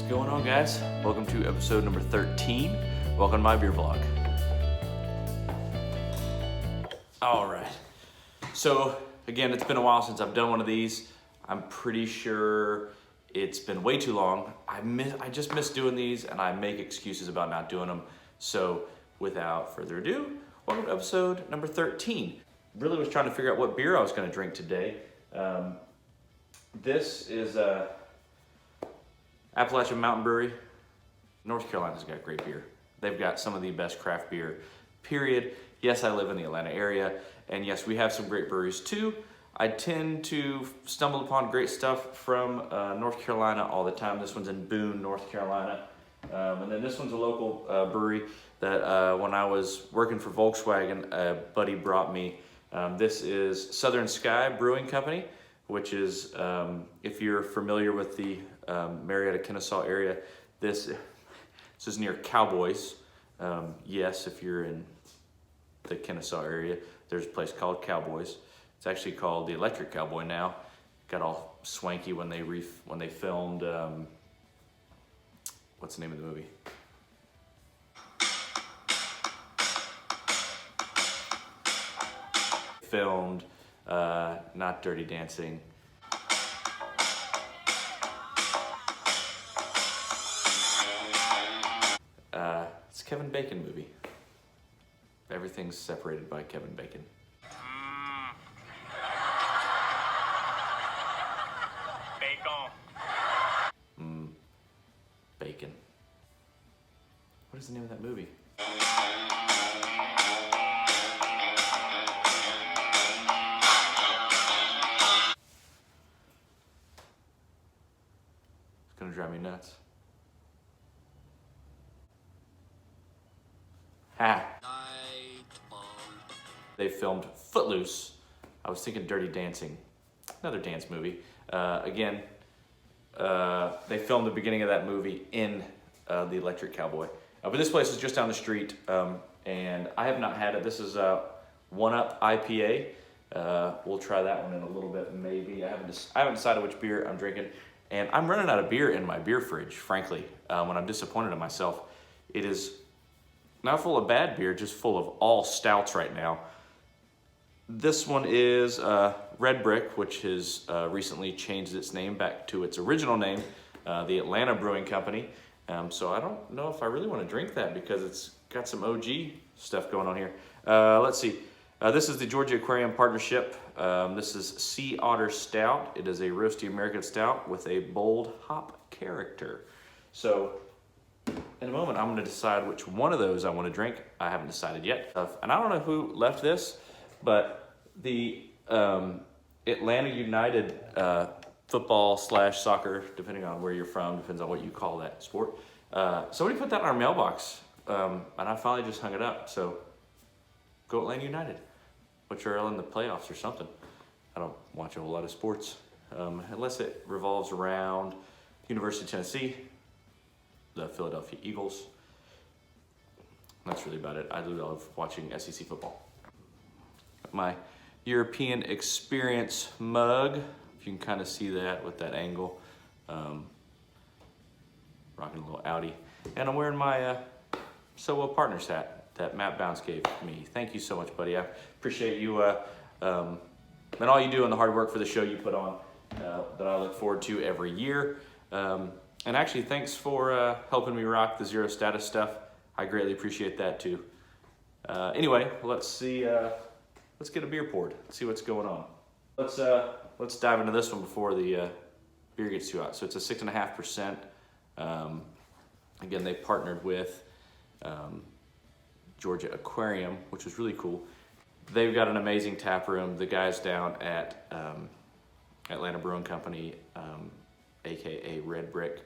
going on, guys? Welcome to episode number 13. Welcome to my beer vlog. All right. So again, it's been a while since I've done one of these. I'm pretty sure it's been way too long. I just miss doing these, and I make excuses about not doing them. So without further ado, welcome to episode number 13. Really was trying to figure out what beer I was going to drink today. This is Appalachian Mountain Brewery. North Carolina's got great beer. They've got some of the best craft beer, period. Yes, I live in the Atlanta area, and yes, we have some great breweries too. I tend to stumble upon great stuff from North Carolina all the time. This one's in Boone, North Carolina. And then this one's a local brewery that when I was working for Volkswagen, a buddy brought me. This is Southern Sky Brewing Company, which is, if you're familiar with the Marietta, Kennesaw area, this is near Cowboys. Yes, if you're in the Kennesaw area, there's a place called Cowboys. It's actually called the Electric Cowboy now. Got all swanky when they filmed, what's the name of the movie? Filmed, not Dirty Dancing. It's a Kevin Bacon movie. Everything's separated by Kevin Bacon. Bacon. What is the name of that movie? It's gonna drive me nuts. Ha! They filmed Footloose. I was thinking Dirty Dancing, another dance movie. Again, they filmed the beginning of that movie in the Electric Cowboy. But this place is just down the street, and I have not had it. This is One Up IPA. We'll try that one in a little bit, maybe. I haven't decided which beer I'm drinking, and I'm running out of beer in my beer fridge, frankly, when I'm disappointed in myself. It is not full of bad beer, just full of all stouts right now. This one is Red Brick, which has recently changed its name back to its original name, the Atlanta Brewing Company. So I don't know if I really want to drink that because it's got some OG stuff going on here. Let's see. This is the Georgia Aquarium partnership. This is Sea Otter Stout. It is a roasty American stout with a bold hop character. So in a moment, I'm going to decide which one of those I want to drink. I haven't decided yet. And I don't know who left this, but the Atlanta United football / soccer, depending on where you're from, depends on what you call that sport. Somebody put that in our mailbox, and I finally just hung it up. So go Atlanta United, which are in the playoffs or something. I don't watch a whole lot of sports, unless it revolves around University of Tennessee, the Philadelphia Eagles. That's really about it. I do love watching SEC football. My European Experience mug, if you can kind of see that with that angle. Rocking a little Audi. And I'm wearing my Solo Partners hat that Matt Bounce gave me. Thank you so much, buddy. I appreciate you and all you do and the hard work for the show you put on that I look forward to every year. And actually, thanks for helping me rock the Zero Status stuff. I greatly appreciate that too. Anyway, let's see. Let's get a beer poured. Let's see what's going on. Let's dive into this one before the beer gets too hot. So it's a 6.5%. Again, they partnered with Georgia Aquarium, which was really cool. They've got an amazing tap room. The guys down at Atlanta Brewing Company, aka Red Brick,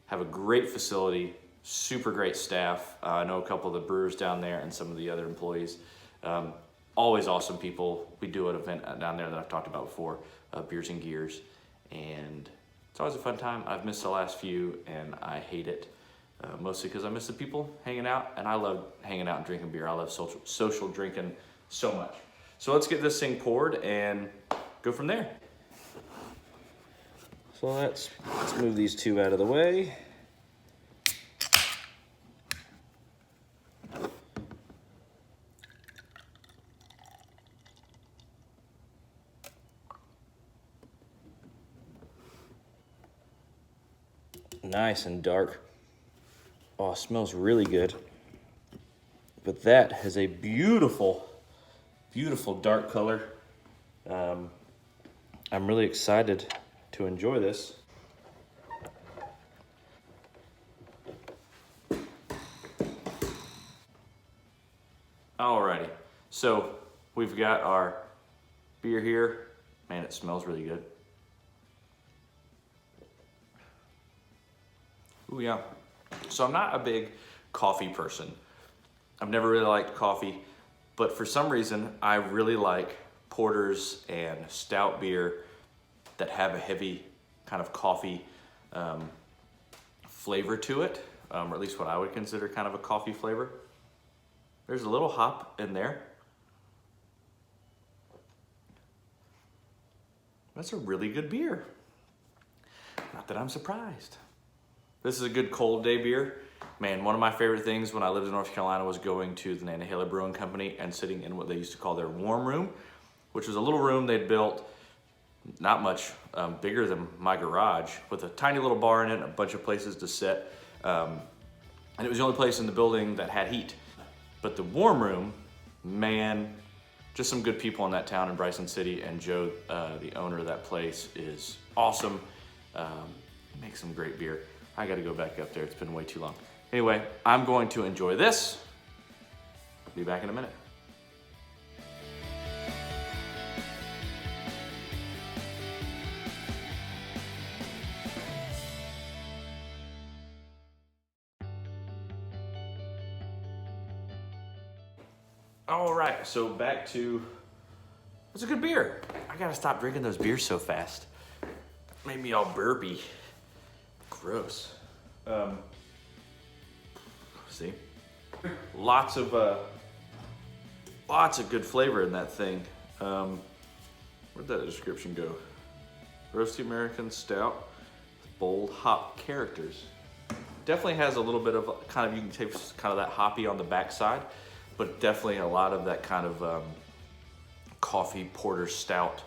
have a great facility, super great staff. I know a couple of the brewers down there and some of the other employees. Always awesome people. We do an event down there that I've talked about before, Beers and Gears, and it's always a fun time. I've missed the last few, and I hate it, mostly because I miss the people hanging out, and I love hanging out and drinking beer. I love social drinking so much. So let's get this thing poured and go from there. So let's move these two out of the way. nice and dark. Oh, it smells really good. But that has a beautiful, beautiful dark color. I'm really excited to enjoy this. Alrighty, so we've got our beer here. Man, it smells really good. Ooh, yeah. So I'm not a big coffee person. I've never really liked coffee, but for some reason, I really like porters and stout beer that have a heavy kind of coffee flavor to it, or at least what I would consider kind of a coffee flavor. There's a little hop in there. That's a really good beer. Not that I'm surprised. This is a good cold day beer. Man, one of my favorite things when I lived in North Carolina was going to the Atlanta Brewing Company and sitting in what they used to call their warm room, which was a little room they'd built, not much bigger than my garage, with a tiny little bar in it and a bunch of places to sit. And it was the only place in the building that had heat. But the warm room, man, just some good people in that town in Bryson City, and Joe, the owner of that place, is awesome. Makes some great beer. I gotta go back up there, it's been way too long. Anyway, I'm going to enjoy this. Be back in a minute. All right, so back to, it's a good beer. I gotta stop drinking those beers so fast. Made me all burpy. Gross. See? Lots of good flavor in that thing. Where'd that description go? Roasty American Stout, bold hop characters. Definitely has a little bit of kind of, you can taste kind of that hoppy on the backside, but definitely a lot of that kind of coffee porter stout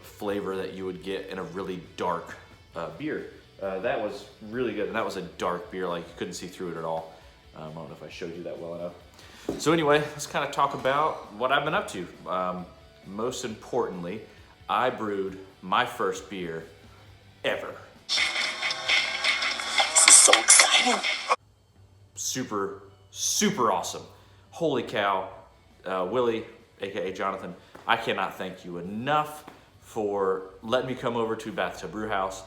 flavor that you would get in a really dark beer. That was really good, and that was a dark beer, like you couldn't see through it at all. I don't know if I showed you that well enough. So anyway, let's kind of talk about what I've been up to. Most importantly, I brewed my first beer ever. This is so exciting. Super, super awesome. Holy cow. Willie, AKA Jonathan, I cannot thank you enough for letting me come over to Bathtub Brewhouse.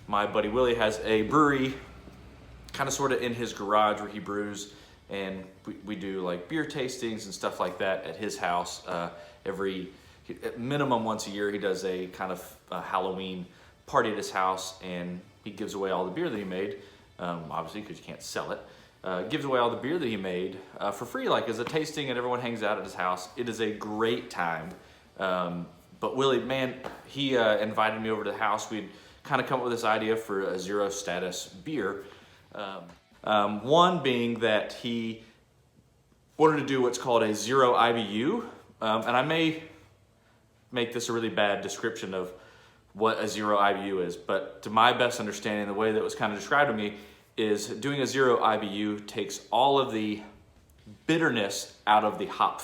My buddy Willie has a brewery kind of sort of in his garage where he brews, and we do like beer tastings and stuff like that at his house. Every minimum once a year he does a kind of Halloween party at his house, and he gives away all the beer that he made, obviously because you can't sell it. Gives away all the beer that he made for free, like as a tasting, and everyone hangs out at his house. It is a great time. But Willie, man, he invited me over to the house. We'd kind of come up with this idea for a zero status beer. One being that he wanted to do what's called a zero IBU. And I may make this a really bad description of what a zero IBU is, but to my best understanding, the way that was kind of described to me is doing a zero IBU takes all of the bitterness out of the hop.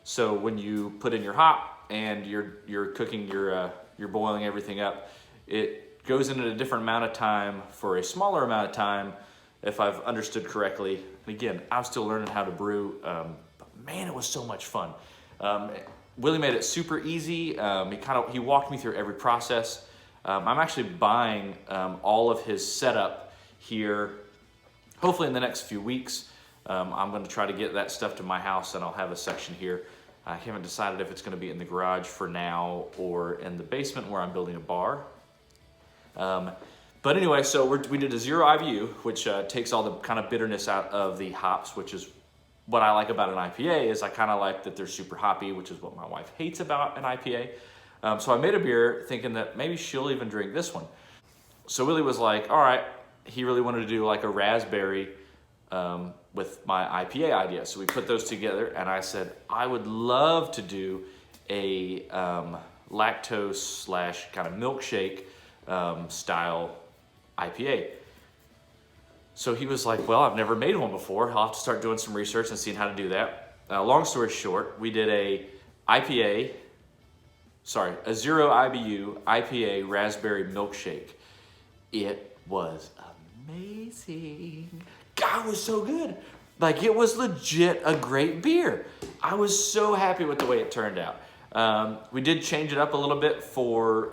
So when you put in your hop and you're cooking you're boiling everything up, it goes in at a different amount of time for a smaller amount of time, if I've understood correctly. And again, I'm still learning how to brew, but man, it was so much fun. Willie made it super easy. He walked me through every process. I'm actually buying all of his setup here, hopefully in the next few weeks. I'm going to try to get that stuff to my house, and I'll have a section here. I haven't decided if it's going to be in the garage for now or in the basement where I'm building a bar. But anyway, so we did a zero IBU, which takes all the kind of bitterness out of the hops, which is what I like about an IPA. Is I kind of like that they're super hoppy, which is what my wife hates about an IPA. So I made a beer thinking that maybe she'll even drink this one. So Willie was like, all right, he really wanted to do like a raspberry with my IPA idea. So we put those together, and I said, I would love to do a lactose / kind of milkshake style IPA. So he was like, well, I've never made one before. I'll have to start doing some research and seeing how to do that. Long story short, we did a 0 IBU IPA raspberry milkshake. It was amazing. God, it was so good. Like, it was legit a great beer. I was so happy with the way it turned out. We did change it up a little bit for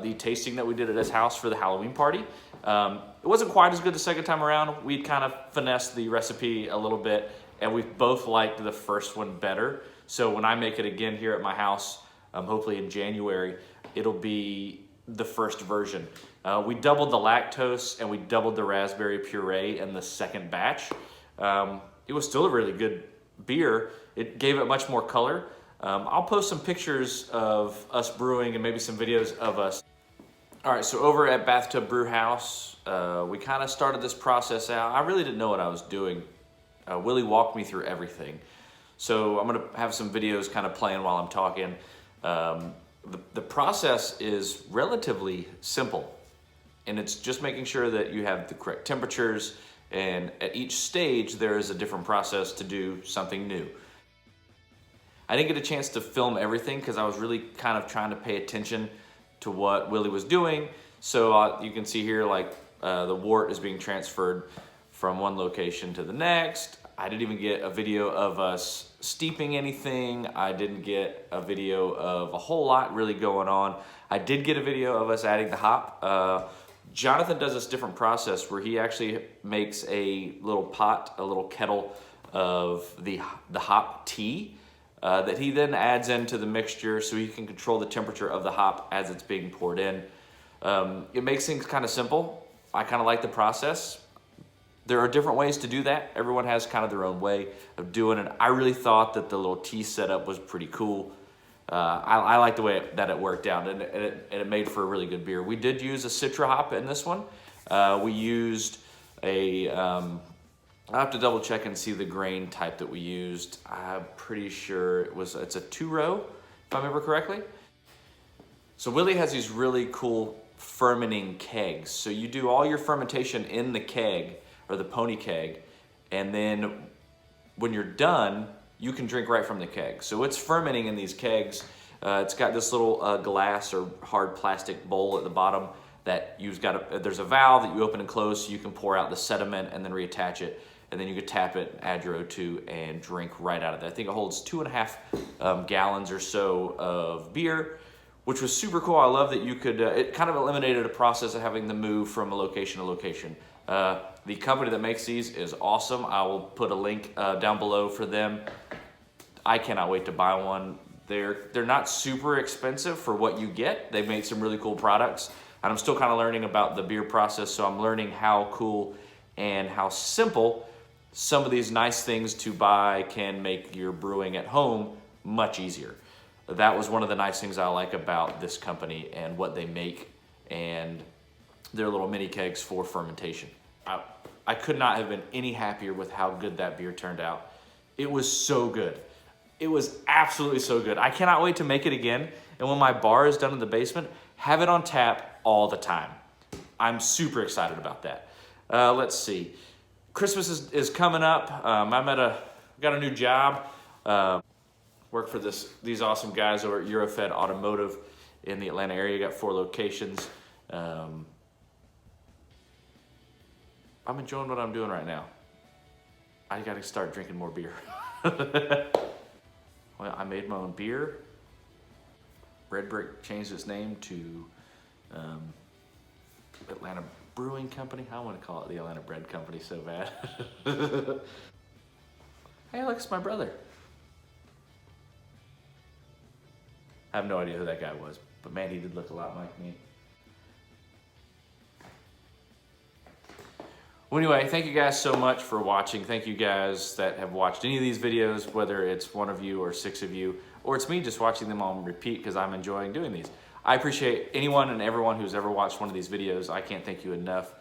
the tasting that we did at his house for the Halloween party. It wasn't quite as good the second time around. We'd kind of finessed the recipe a little bit, and we both liked the first one better. So when I make it again here at my house, hopefully in January, it'll be the first version. We doubled the lactose and we doubled the raspberry puree in the second batch. It was still a really good beer. It gave it much more color. I'll post some pictures of us brewing and maybe some videos of us. All right, so over at Bathtub Brewhouse, we kind of started this process out. I really didn't know what I was doing. Willie walked me through everything. So I'm gonna have some videos kind of playing while I'm talking. The process is relatively simple, and it's just making sure that you have the correct temperatures, and at each stage there is a different process to do something new. I didn't get a chance to film everything because I was really kind of trying to pay attention to what Willie was doing. So you can see here, like, the wort is being transferred from one location to the next. I didn't even get a video of us steeping anything. I didn't get a video of a whole lot really going on. I did get a video of us adding the hop. Jonathan does this different process where he actually makes a little pot, a little kettle of the hop tea that he then adds into the mixture so he can control the temperature of the hop as it's being poured in. It makes things kind of simple. I kind of like the process. There are different ways to do that. Everyone has kind of their own way of doing it. I really thought that the little tea setup was pretty cool. I like the way that it worked out, and it made for a really good beer. We did use a Citra hop in this one. We used a, I'll have to double check and see the grain type that we used. I'm pretty sure it's a 2-row, if I remember correctly. So Willie has these really cool fermenting kegs. So you do all your fermentation in the keg, or the pony keg, and then when you're done, you can drink right from the keg. So it's fermenting in these kegs. It's got this little glass or hard plastic bowl at the bottom that there's a valve that you open and close so you can pour out the sediment and then reattach it. And then you could tap it, add your O2, and drink right out of it. I think it holds 2.5 gallons or so of beer, which was super cool. I love that you could, it kind of eliminated a process of having to move from a location to location. The company that makes these is awesome. I will put a link down below for them. I cannot wait to buy one. They're not super expensive for what you get. They've made some really cool products. And I'm still kind of learning about the beer process, so I'm learning how cool and how simple some of these nice things to buy can make your brewing at home much easier. That was one of the nice things I like about this company and what they make and their little mini kegs for fermentation. I could not have been any happier with how good that beer turned out. It was so good. It was absolutely so good. I cannot wait to make it again. And when my bar is done in the basement, have it on tap all the time. I'm super excited about that. Let's see. Christmas is coming up. Got a new job. Work for these awesome guys over at Eurofed Automotive in the Atlanta area. Got 4 locations. I'm enjoying what I'm doing right now. I gotta start drinking more beer. Well, I made my own beer. Red Brick changed its name to Atlanta Brewing Company. I want to call it the Atlanta Bread Company so bad. Hey, look, it's my brother. I have no idea who that guy was, but man, he did look a lot like me. Well, anyway, thank you guys so much for watching. Thank you guys that have watched any of these videos, whether it's 1 of you or 6 of you, or it's me just watching them on repeat because I'm enjoying doing these. I appreciate anyone and everyone who's ever watched one of these videos. I can't thank you enough.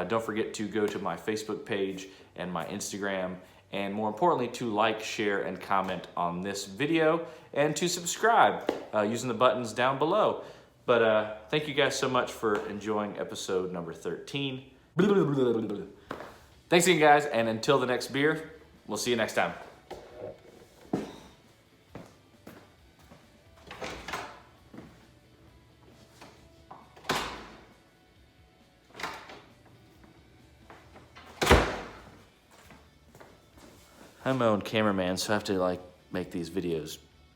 Don't forget to go to my Facebook page and my Instagram, and more importantly, to like, share, and comment on this video, and to subscribe using the buttons down below. But thank you guys so much for enjoying episode number 13. Thanks again, guys, and until the next beer, we'll see you next time. I'm my own cameraman, so I have to make these videos